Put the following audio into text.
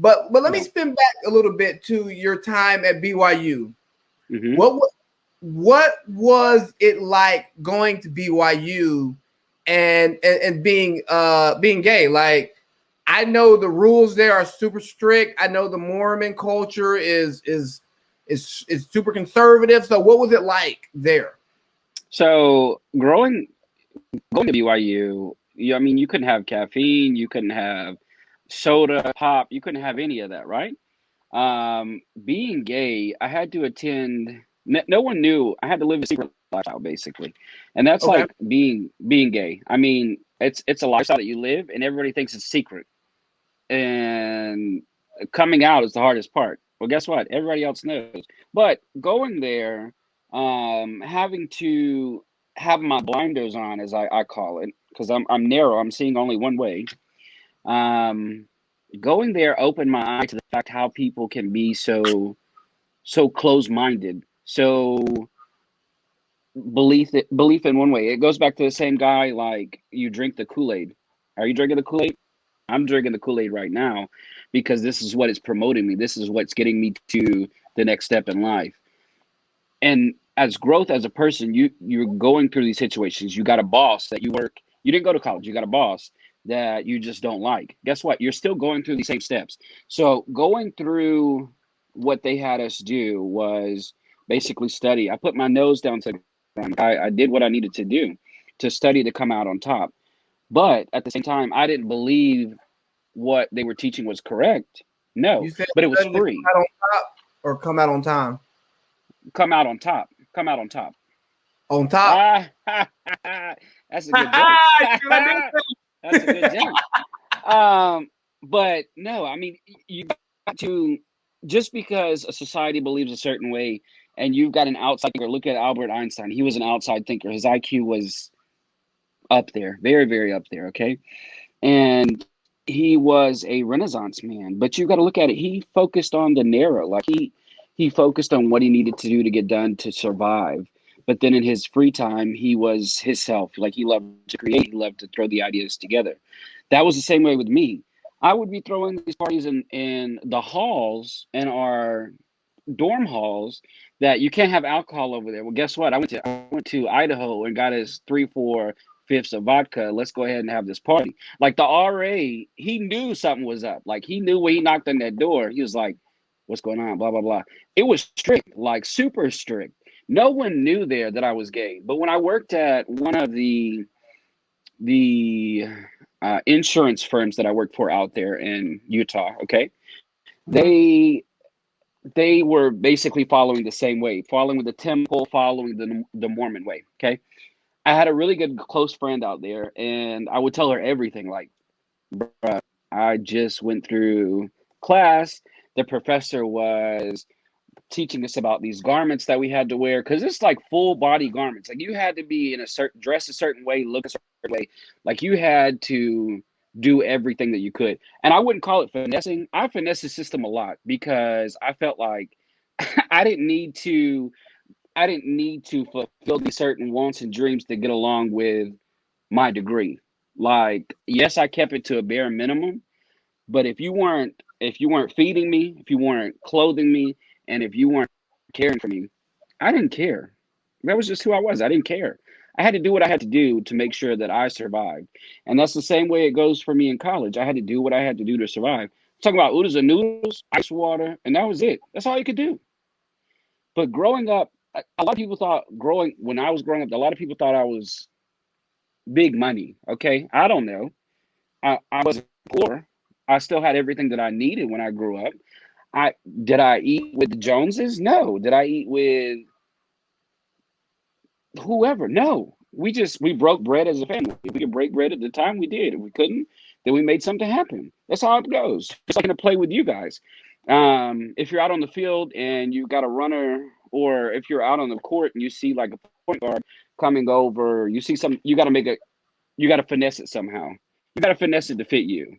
But let me No. spin back a little bit to your time at BYU. Mm-hmm. What was it like going to BYU and being gay? Like, I know the rules there are super strict. I know the Mormon culture is super conservative. So what was it like there? So going to BYU, I mean, you couldn't have caffeine, you couldn't have soda, pop, you couldn't have any of that, right? Being gay, I had to attend. No one knew. I had to live a secret lifestyle, basically, and that's Okay. like being gay. I mean, it's a lifestyle that you live, and everybody thinks it's secret. And coming out is the hardest part. Well, guess what? Everybody else knows. But going there, having to have my blinders on, as I call it, because I'm narrow. I'm seeing only one way. Um, Going there opened my eye to the fact how people can be so close-minded, so belief in one way. It goes back to the same guy. Like, you drink the Kool-Aid. Are you drinking the Kool-Aid? I'm drinking the Kool-Aid right now because this is what is promoting me. This is what's getting me to the next step in life. And as growth as a person, you're going through these situations. You got a boss that you work. You didn't go to college. You got a boss that you just don't like. Guess what? You're still going through these same steps. So going through what they had us do was basically study. I put my nose down to the ground. I did what I needed to do to study to come out on top. But at the same time, I didn't believe what they were teaching was correct. No, You said but it was study to come free. out on top or come out on time? Come out on top. Come out on top. On top. Ah, that's a good joke. That's a good joke. But no, I mean, you got to, just because a society believes a certain way and you've got an outside thinker. Look at Albert Einstein. He was an outside thinker. His IQ was up there, very, very up there. Okay. And he was a Renaissance man. But you got to look at it. He focused on the narrow. Like, he focused on what he needed to do to get done to survive. But then in his free time, he was himself. Like, he loved to create. He loved to throw the ideas together. That was the same way with me. I would be throwing these parties in the halls, in our dorm halls, that you can't have alcohol over there. Well, guess what? I went to Idaho and got us 3/4 of vodka. Let's go ahead and have this party. Like, the RA, he knew something was up. Like, he knew when he knocked on that door. He was like, "What's going on?" Blah blah blah. It was strict, like super strict. No one knew there that I was gay. But when I worked at one of the insurance firms that I worked for out there in Utah, okay, Mhm. they were basically following the same way, following the temple, following the Mormon way. Okay, I had a really good close friend out there, and I would tell her everything. Like, I just went through class. The professor was teaching us about these garments that we had to wear, because it's like full body garments. Like, you had to be in a certain, dress a certain way, look a certain way. Like, you had to do everything that you could. And I wouldn't call it finessing. I finessed the system a lot because I felt like I didn't need to I didn't need to fulfill these certain wants and dreams to get along with my degree. Like, yes, I kept it to a bare minimum, but if you weren't feeding me, if you weren't clothing me, and if you weren't caring for me, I didn't care. That was just who I was. I didn't care. I had to do what I had to do to make sure that I survived. And that's the same way it goes for me in college. I had to do what I had to do to survive. I'm talking about oodles and noodles, ice water, and that was it. That's all you could do. But growing up, a lot of people thought, when I was growing up, a lot of people thought I was big money. Okay. I don't know. I wasn't poor. I still had everything that I needed when I grew up. I Did I eat with the Joneses? No. Did I eat with whoever? No. We broke bread as a family. If we could break bread at the time, we did. If we couldn't, then we made something happen. That's how it goes. Just like in a play with you guys. If you're out on the field and you got a runner, or if you're out on the court and you see like a point guard coming over, you see some, you got to finesse it somehow. You got to finesse it to fit you.